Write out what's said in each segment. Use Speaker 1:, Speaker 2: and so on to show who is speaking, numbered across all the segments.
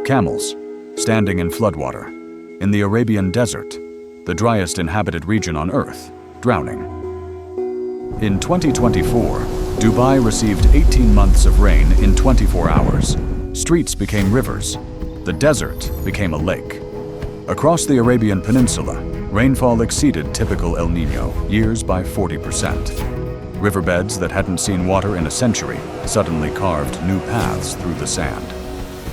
Speaker 1: Camels, standing in floodwater. In the Arabian desert, the driest inhabited region on Earth, drowning. In 2024, Dubai received 18 months of rain in 24 hours. Streets became rivers. The desert became a lake. Across the Arabian Peninsula, rainfall exceeded typical El Niño years by 40%. Riverbeds that hadn't seen water in a century suddenly carved new paths through the sand.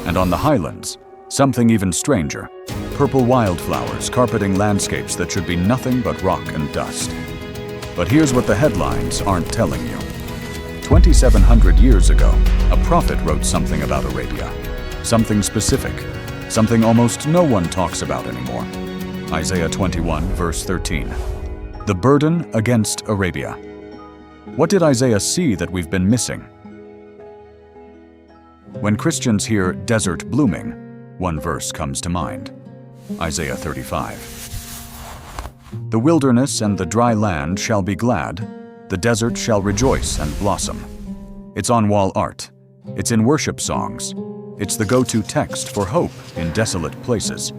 Speaker 1: And on the highlands, something even stranger, purple wildflowers carpeting landscapes that should be nothing but rock and dust. But here's what the headlines aren't telling you. 2,700 years ago, a prophet wrote something about Arabia. Something specific, something almost no one talks about anymore. Isaiah 21, verse 13. The burden against Arabia. What did Isaiah see that we've been missing? When Christians hear desert blooming, one verse comes to mind. Isaiah 35. The wilderness and the dry land shall be glad. The desert shall rejoice and blossom. It's on wall art. It's in worship songs. It's the go-to text for hope in desolate places.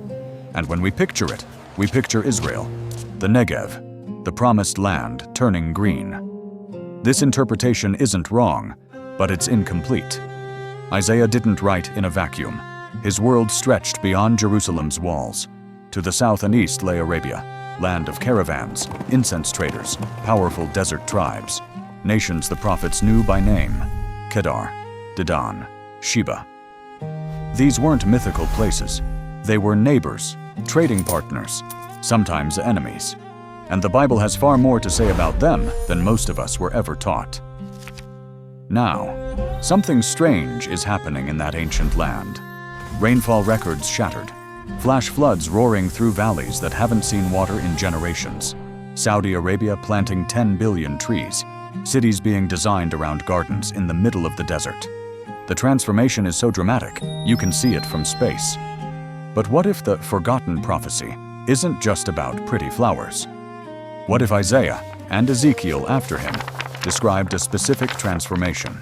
Speaker 1: And when we picture it, we picture Israel, the Negev, the promised land turning green. This interpretation isn't wrong, but it's incomplete. Isaiah didn't write in a vacuum. His world stretched beyond Jerusalem's walls. To the south and east lay Arabia, land of caravans, incense traders, powerful desert tribes, nations the prophets knew by name: Kedar, Dedan, Sheba. These weren't mythical places. They were neighbors, trading partners, sometimes enemies. And the Bible has far more to say about them than most of us were ever taught. Now, something strange is happening in that ancient land. Rainfall records shattered. Flash floods roaring through valleys that haven't seen water in generations. Saudi Arabia planting 10 billion trees. Cities being designed around gardens in the middle of the desert. The transformation is so dramatic, you can see it from space. But what if the forgotten prophecy isn't just about pretty flowers? What if Isaiah, and Ezekiel after him, described a specific transformation?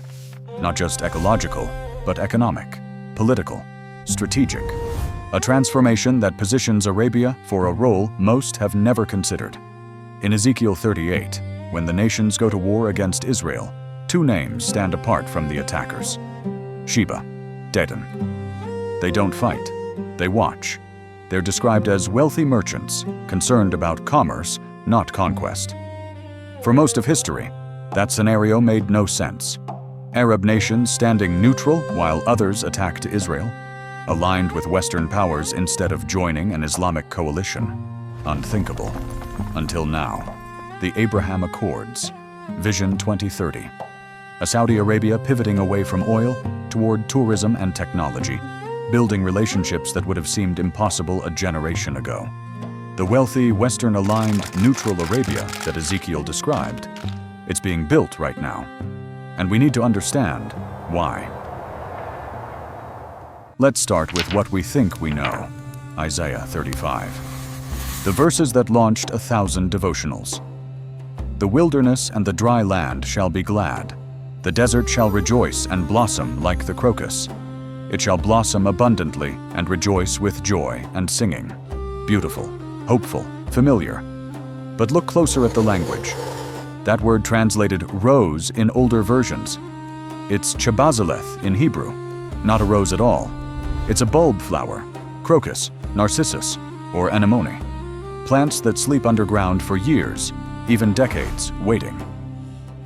Speaker 1: Not just ecological, but economic, political, strategic. A transformation that positions Arabia for a role most have never considered. In Ezekiel 38, when the nations go to war against Israel, two names stand apart from the attackers: Sheba, Dedan. They don't fight, they watch. They're described as wealthy merchants, concerned about commerce, not conquest. For most of history, that scenario made no sense. Arab nations standing neutral while others attacked Israel, aligned with Western powers instead of joining an Islamic coalition. Unthinkable. Until now. The Abraham Accords. Vision 2030. A Saudi Arabia pivoting away from oil toward tourism and technology, building relationships that would have seemed impossible a generation ago. The wealthy, Western-aligned, neutral Arabia that Ezekiel described. It's being built right now. And we need to understand why. Let's start with what we think we know. Isaiah 35. The verses that launched 1,000 devotionals. The wilderness and the dry land shall be glad. The desert shall rejoice and blossom like the crocus. It shall blossom abundantly and rejoice with joy and singing. Beautiful, hopeful, familiar. But look closer at the language. That word translated rose in older versions. It's chebazaleth in Hebrew, not a rose at all. It's a bulb flower, crocus, narcissus, or anemone. Plants that sleep underground for years, even decades, waiting.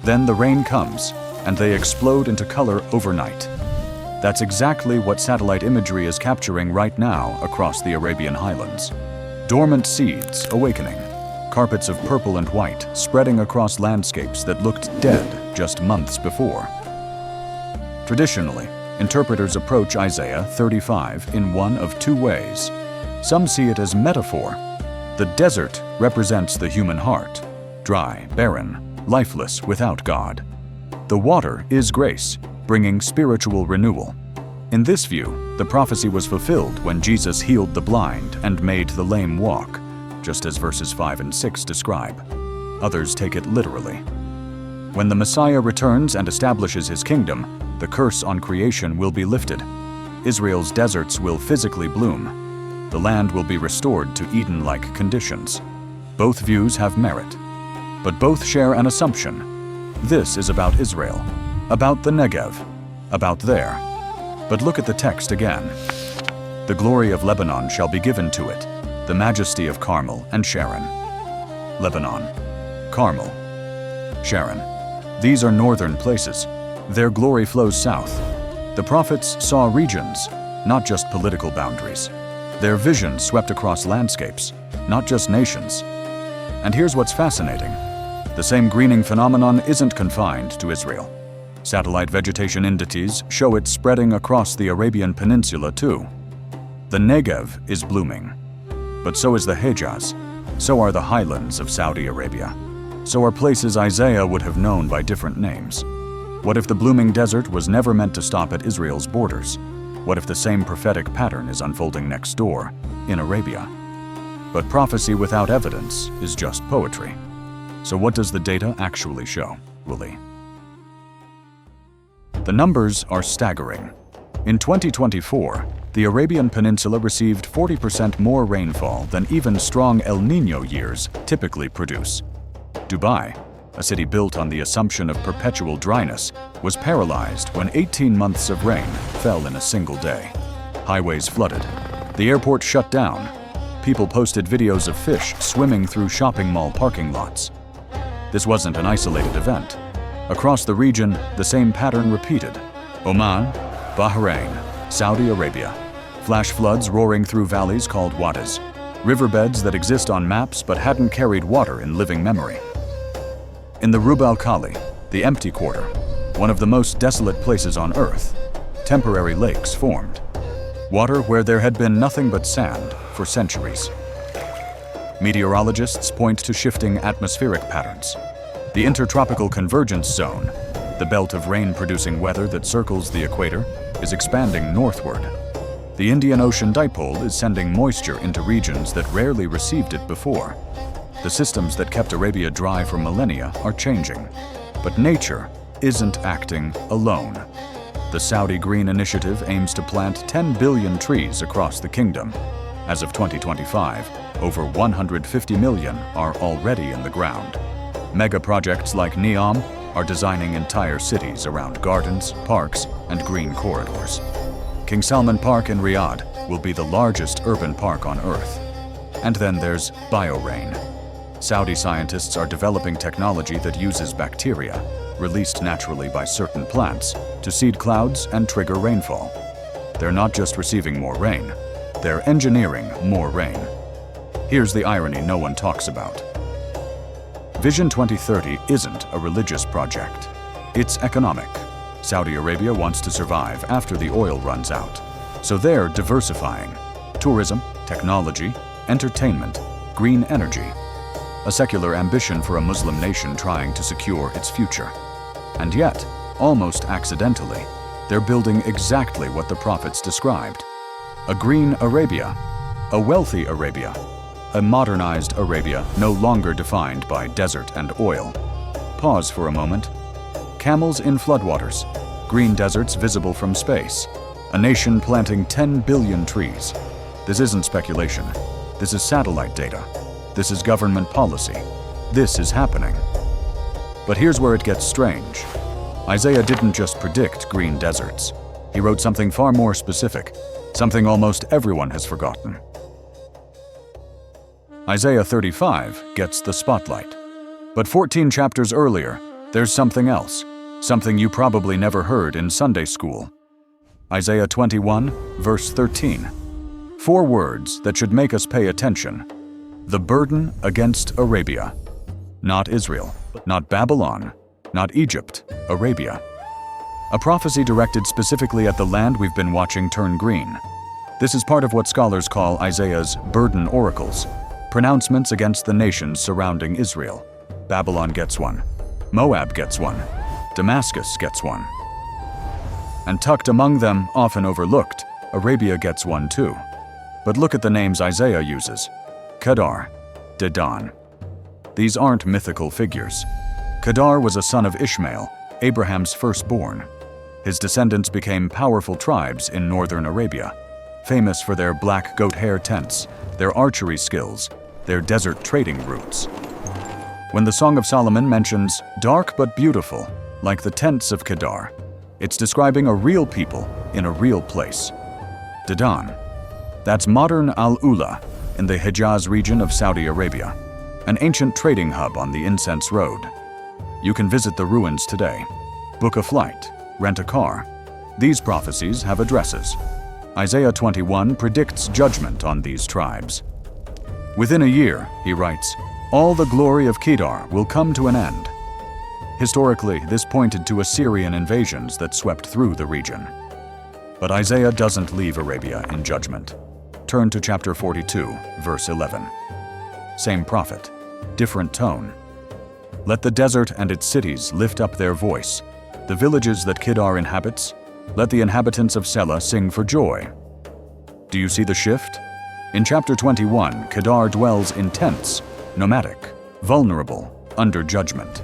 Speaker 1: Then the rain comes, and they explode into color overnight. That's exactly what satellite imagery is capturing right now across the Arabian highlands. Dormant seeds awakening, carpets of purple and white spreading across landscapes that looked dead just months before. Traditionally, interpreters approach Isaiah 35 in one of two ways. Some see it as metaphor. The desert represents the human heart, dry, barren, lifeless without God. The water is grace, bringing spiritual renewal. In this view, the prophecy was fulfilled when Jesus healed the blind and made the lame walk, just as verses 5 and 6 describe. Others take it literally. When the Messiah returns and establishes his kingdom, the curse on creation will be lifted. Israel's deserts will physically bloom. The land will be restored to Eden-like conditions. Both views have merit, but both share an assumption. This is about Israel, about the Negev, about there. But look at the text again. The glory of Lebanon shall be given to it, the majesty of Carmel and Sharon. Lebanon, Carmel, Sharon. These are northern places. Their glory flows south. The prophets saw regions, not just political boundaries. Their vision swept across landscapes, not just nations. And here's what's fascinating. The same greening phenomenon isn't confined to Israel. Satellite vegetation indices show it spreading across the Arabian Peninsula too. The Negev is blooming, but so is the Hejaz. So are the highlands of Saudi Arabia. So are places Isaiah would have known by different names. What if the blooming desert was never meant to stop at Israel's borders? What if the same prophetic pattern is unfolding next door, in Arabia? But prophecy without evidence is just poetry. So what does the data actually show, Willie? The numbers are staggering. In 2024, the Arabian Peninsula received 40% more rainfall than even strong El Niño years typically produce. Dubai, a city built on the assumption of perpetual dryness, was paralyzed when 18 months of rain fell in a single day. Highways flooded. The airport shut down. People posted videos of fish swimming through shopping mall parking lots. This wasn't an isolated event. Across the region, the same pattern repeated. Oman, Bahrain, Saudi Arabia. Flash floods roaring through valleys called wadas. Riverbeds that exist on maps but hadn't carried water in living memory. In the Rub al-Khali, the empty quarter, one of the most desolate places on Earth, temporary lakes formed. Water where there had been nothing but sand for centuries. Meteorologists point to shifting atmospheric patterns. The intertropical convergence zone, the belt of rain-producing weather that circles the equator, is expanding northward. The Indian Ocean dipole is sending moisture into regions that rarely received it before. The systems that kept Arabia dry for millennia are changing. But nature isn't acting alone. The Saudi Green Initiative aims to plant 10 billion trees across the kingdom. As of 2025, over 150 million are already in the ground. Mega projects like NEOM are designing entire cities around gardens, parks, and green corridors. King Salman Park in Riyadh will be the largest urban park on Earth. And then there's BioRain. Saudi scientists are developing technology that uses bacteria, released naturally by certain plants, to seed clouds and trigger rainfall. They're not just receiving more rain, they're engineering more rain. Here's the irony no one talks about. Vision 2030 isn't a religious project. It's economic. Saudi Arabia wants to survive after the oil runs out. So they're diversifying. Tourism, technology, entertainment, green energy. A secular ambition for a Muslim nation trying to secure its future. And yet, almost accidentally, they're building exactly what the prophets described. A green Arabia, a wealthy Arabia, a modernized Arabia no longer defined by desert and oil. Pause for a moment. Camels in floodwaters, green deserts visible from space, a nation planting 10 billion trees. This isn't speculation. This is satellite data. This is government policy. This is happening. But here's where it gets strange. Isaiah didn't just predict green deserts. He wrote something far more specific, something almost everyone has forgotten. Isaiah 35 gets the spotlight. But 14 chapters earlier, there's something else, something you probably never heard in Sunday school. Isaiah 21, verse 13. 4 words that should make us pay attention. The burden against Arabia. Not Israel, not Babylon, not Egypt, Arabia. A prophecy directed specifically at the land we've been watching turn green. This is part of what scholars call Isaiah's burden oracles, pronouncements against the nations surrounding Israel. Babylon gets one. Moab gets one. Damascus gets one. And tucked among them, often overlooked, Arabia gets one too. But look at the names Isaiah uses. Kedar, Dedan. These aren't mythical figures. Kedar was a son of Ishmael, Abraham's firstborn. His descendants became powerful tribes in northern Arabia, famous for their black goat hair tents, their archery skills, their desert trading routes. When the Song of Solomon mentions dark but beautiful, like the tents of Kedar, it's describing a real people in a real place. Dedan. That's modern Al-Ula in the Hejaz region of Saudi Arabia, an ancient trading hub on the Incense Road. You can visit the ruins today, book a flight, rent a car. These prophecies have addresses. Isaiah 21 predicts judgment on these tribes. Within a year, he writes, all the glory of Kedar will come to an end. Historically, this pointed to Assyrian invasions that swept through the region. But Isaiah doesn't leave Arabia in judgment. Turn to chapter 42, verse 11. Same prophet, different tone. Let the desert and its cities lift up their voice. The villages that Kedar inhabits, let the inhabitants of Selah sing for joy. Do you see the shift? In chapter 21, Kedar dwells in tents, nomadic, vulnerable, under judgment.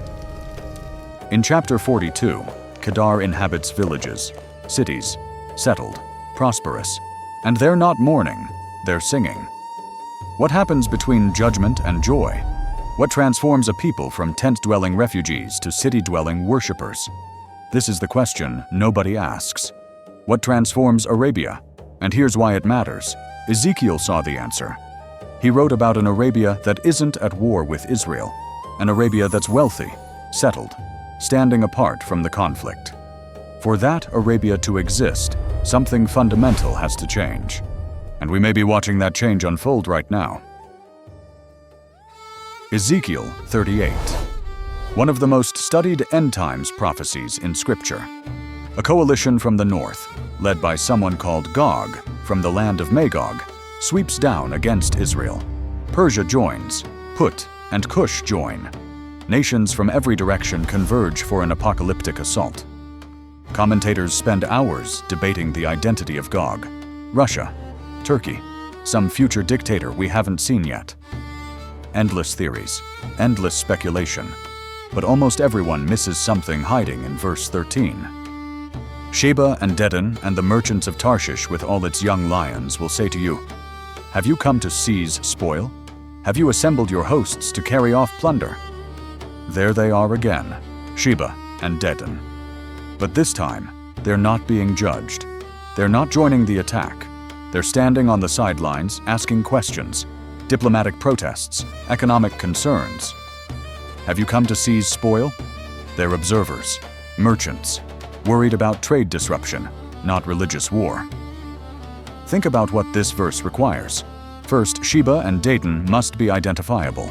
Speaker 1: In chapter 42, Kedar inhabits villages, cities, settled, prosperous, and they're not mourning, they're singing. What happens between judgment and joy? What transforms a people from tent-dwelling refugees to city-dwelling worshippers? This is the question nobody asks. What transforms Arabia? And here's why it matters. Ezekiel saw the answer. He wrote about an Arabia that isn't at war with Israel, an Arabia that's wealthy, settled, standing apart from the conflict. For that Arabia to exist, something fundamental has to change. And we may be watching that change unfold right now. Ezekiel 38. One of the most studied end times prophecies in Scripture. A coalition from the north, led by someone called Gog from the land of Magog, sweeps down against Israel. Persia joins, Put and Cush join. Nations from every direction converge for an apocalyptic assault. Commentators spend hours debating the identity of Gog. Russia, Turkey, some future dictator we haven't seen yet. Endless theories, endless speculation, but almost everyone misses something hiding in verse 13. Sheba and Dedan and the merchants of Tarshish with all its young lions will say to you, have you come to seize spoil? Have you assembled your hosts to carry off plunder? There they are again, Sheba and Dedan. But this time, they're not being judged. They're not joining the attack. They're standing on the sidelines asking questions, diplomatic protests, economic concerns. Have you come to seize spoil? They're observers, merchants, worried about trade disruption, not religious war. Think about what this verse requires. First, Sheba and Dedan must be identifiable.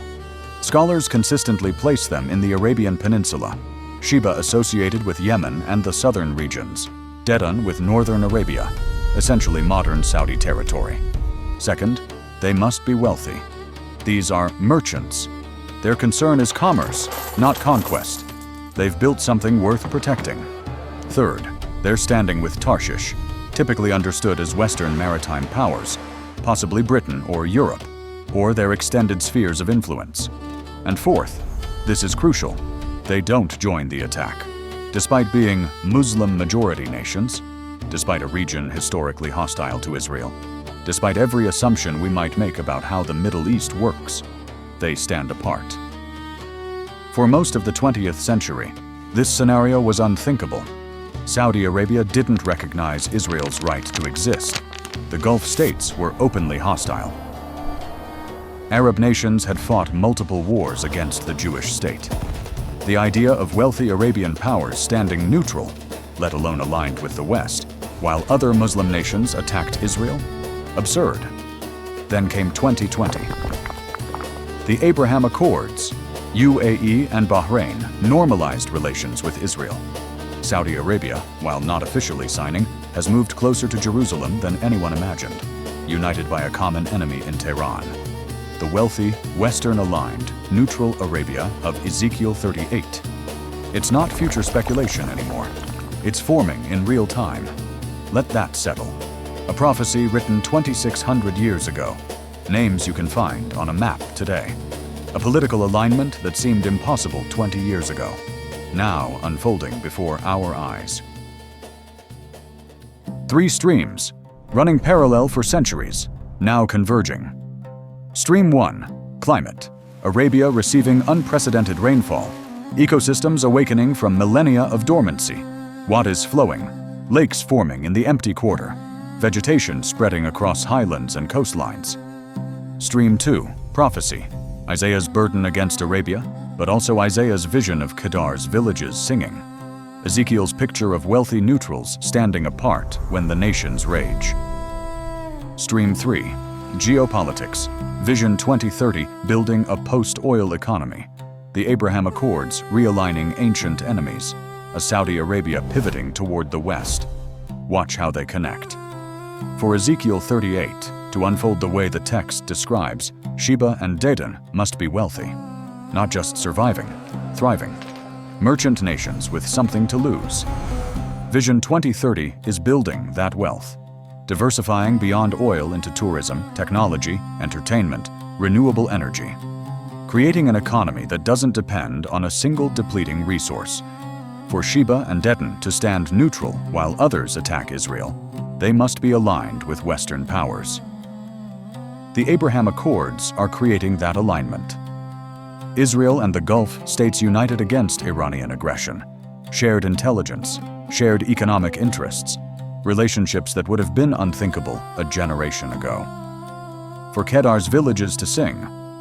Speaker 1: Scholars consistently place them in the Arabian Peninsula, Sheba associated with Yemen and the southern regions, Dedan with northern Arabia, essentially modern Saudi territory. Second, they must be wealthy. These are merchants. Their concern is commerce, not conquest. They've built something worth protecting. Third, they're standing with Tarshish, typically understood as Western maritime powers, possibly Britain or Europe, or their extended spheres of influence. And fourth, this is crucial, they don't join the attack. Despite being Muslim-majority nations, despite a region historically hostile to Israel, despite every assumption we might make about how the Middle East works, they stand apart. For most of the 20th century, this scenario was unthinkable. Saudi Arabia didn't recognize Israel's right to exist. The Gulf states were openly hostile. Arab nations had fought multiple wars against the Jewish state. The idea of wealthy Arabian powers standing neutral, let alone aligned with the West, while other Muslim nations attacked Israel? Absurd. Then came 2020. The Abraham Accords, UAE and Bahrain normalized relations with Israel. Saudi Arabia, while not officially signing, has moved closer to Jerusalem than anyone imagined, united by a common enemy in Tehran. The wealthy, Western-aligned, neutral Arabia of Ezekiel 38. It's not future speculation anymore. It's forming in real time. Let that settle. A prophecy written 2,600 years ago. Names you can find on a map today. A political alignment that seemed impossible 20 years ago. Now unfolding before our eyes. Three streams, running parallel for centuries, now converging. Stream 1, climate. Arabia receiving unprecedented rainfall. Ecosystems awakening from millennia of dormancy. Wadis flowing, lakes forming in the empty quarter. Vegetation spreading across highlands and coastlines. Stream 2, prophecy. Isaiah's burden against Arabia, but also Isaiah's vision of Kedar's villages singing. Ezekiel's picture of wealthy neutrals standing apart when the nations rage. Stream 3, geopolitics. Vision 2030, building a post-oil economy. The Abraham Accords realigning ancient enemies. A Saudi Arabia pivoting toward the West. Watch how they connect. For Ezekiel 38, to unfold the way the text describes, Sheba and Dedan must be wealthy. Not just surviving, thriving. Merchant nations with something to lose. Vision 2030 is building that wealth. Diversifying beyond oil into tourism, technology, entertainment, renewable energy. Creating an economy that doesn't depend on a single depleting resource. For Sheba and Dedan to stand neutral while others attack Israel, they must be aligned with Western powers. The Abraham Accords are creating that alignment. Israel and the Gulf states united against Iranian aggression. Shared intelligence, shared economic interests, relationships that would have been unthinkable a generation ago. For Kedar's villages to sing,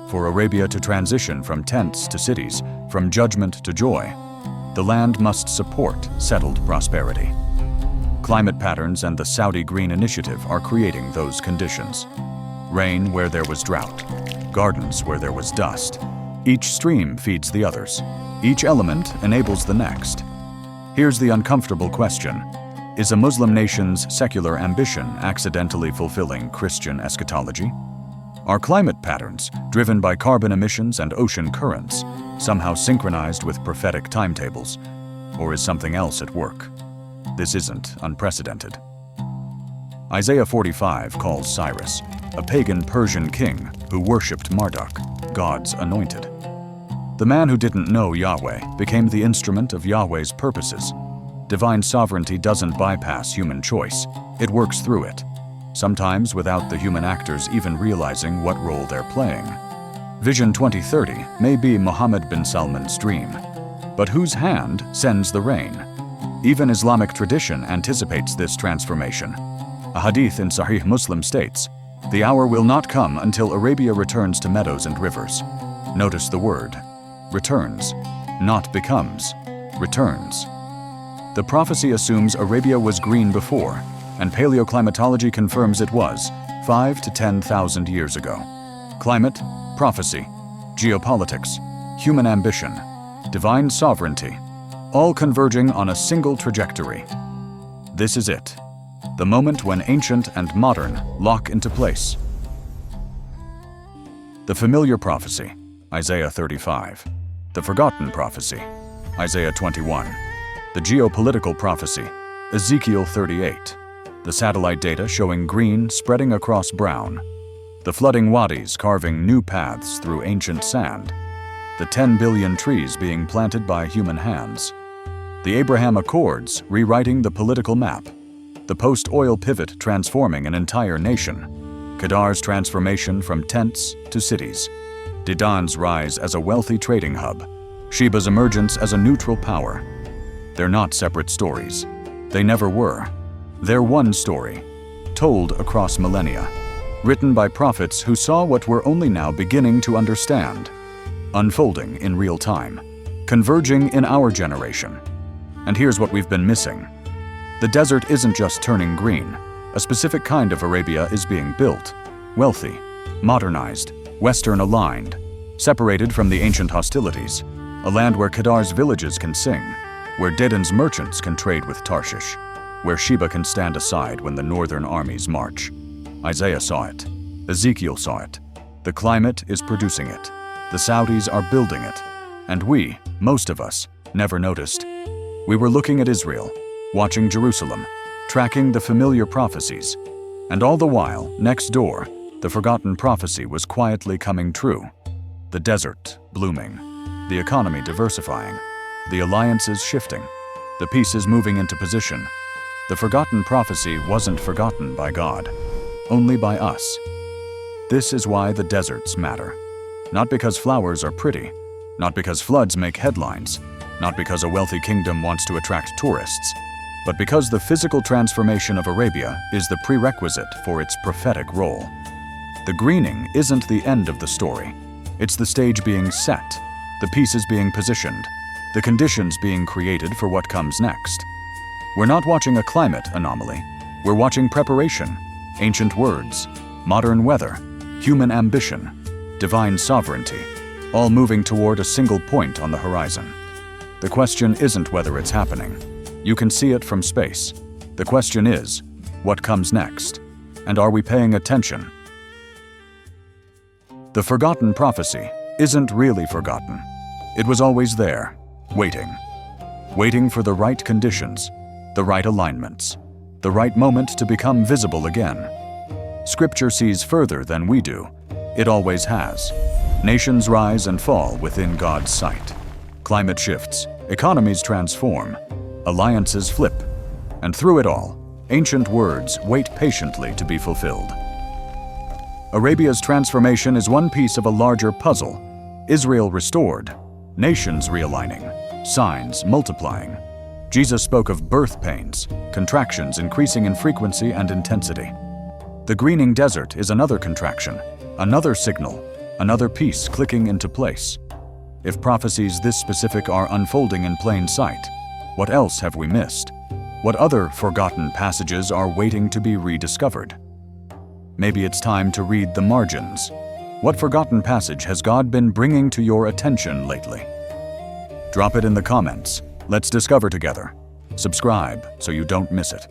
Speaker 1: for Arabia to transition from tents to cities, from judgment to joy, the land must support settled prosperity. Climate patterns and the Saudi Green Initiative are creating those conditions. Rain where there was drought, gardens where there was dust. Each stream feeds the others. Each element enables the next. Here's the uncomfortable question. Is a Muslim nation's secular ambition accidentally fulfilling Christian eschatology? Are climate patterns, driven by carbon emissions and ocean currents, somehow synchronized with prophetic timetables? Or is something else at work? This isn't unprecedented. Isaiah 45 calls Cyrus, a pagan Persian king who worshipped Marduk, God's anointed. The man who didn't know Yahweh became the instrument of Yahweh's purposes. Divine sovereignty doesn't bypass human choice, it works through it, sometimes without the human actors even realizing what role they're playing. Vision 2030 may be Mohammed bin Salman's dream, but whose hand sends the rain? Even Islamic tradition anticipates this transformation. A hadith in Sahih Muslim states, "The hour will not come until Arabia returns to meadows and rivers." Notice the word. Returns. Not becomes. Returns. The prophecy assumes Arabia was green before, and paleoclimatology confirms it was 5,000 to 10,000 years ago. Climate, prophecy, geopolitics, human ambition, divine sovereignty, all converging on a single trajectory. This is it, the moment when ancient and modern lock into place. The familiar prophecy, Isaiah 35. The forgotten prophecy, Isaiah 21. The geopolitical prophecy, Ezekiel 38. The satellite data showing green spreading across brown. The flooding wadis carving new paths through ancient sand. The 10 billion trees being planted by human hands. The Abraham Accords rewriting the political map. The post-oil pivot transforming an entire nation. Kedar's transformation from tents to cities. Dedan's rise as a wealthy trading hub. Sheba's emergence as a neutral power. They're not separate stories. They never were. They're one story, told across millennia, written by prophets who saw what we're only now beginning to understand, unfolding in real time, converging in our generation. And here's what we've been missing. The desert isn't just turning green. A specific kind of Arabia is being built, wealthy, modernized, Western aligned, separated from the ancient hostilities, a land where Kedar's villages can sing, where Dedan's merchants can trade with Tarshish, where Sheba can stand aside when the northern armies march. Isaiah saw it. Ezekiel saw it. The climate is producing it. The Saudis are building it. And we, most of us, never noticed. We were looking at Israel, watching Jerusalem, tracking the familiar prophecies. And all the while, next door, the forgotten prophecy was quietly coming true. The desert blooming, the economy diversifying, the alliances shifting, the pieces moving into position. The forgotten prophecy wasn't forgotten by God, only by us. This is why the deserts matter. Not because flowers are pretty, not because floods make headlines, not because a wealthy kingdom wants to attract tourists, but because the physical transformation of Arabia is the prerequisite for its prophetic role. The greening isn't the end of the story. It's the stage being set, the pieces being positioned, the conditions being created for what comes next. We're not watching a climate anomaly. We're watching preparation, ancient words, modern weather, human ambition, divine sovereignty, all moving toward a single point on the horizon. The question isn't whether it's happening. You can see it from space. The question is, what comes next? And are we paying attention? The forgotten prophecy isn't really forgotten. It was always there, waiting for the right conditions, the right alignments, the right moment to become visible again. Scripture sees further than we do. It always has. Nations rise and fall within God's sight. Climate shifts, economies transform, alliances flip, and through it all, ancient words wait patiently to be fulfilled. Arabia's transformation is one piece of a larger puzzle. Israel restored, nations realigning, signs multiplying. Jesus spoke of birth pains, contractions increasing in frequency and intensity. The greening desert is another contraction, another signal, another piece clicking into place. If prophecies this specific are unfolding in plain sight, what else have we missed? What other forgotten passages are waiting to be rediscovered? Maybe it's time to read the margins. What forgotten passage has God been bringing to your attention lately? Drop it in the comments. Let's discover together. Subscribe so you don't miss it.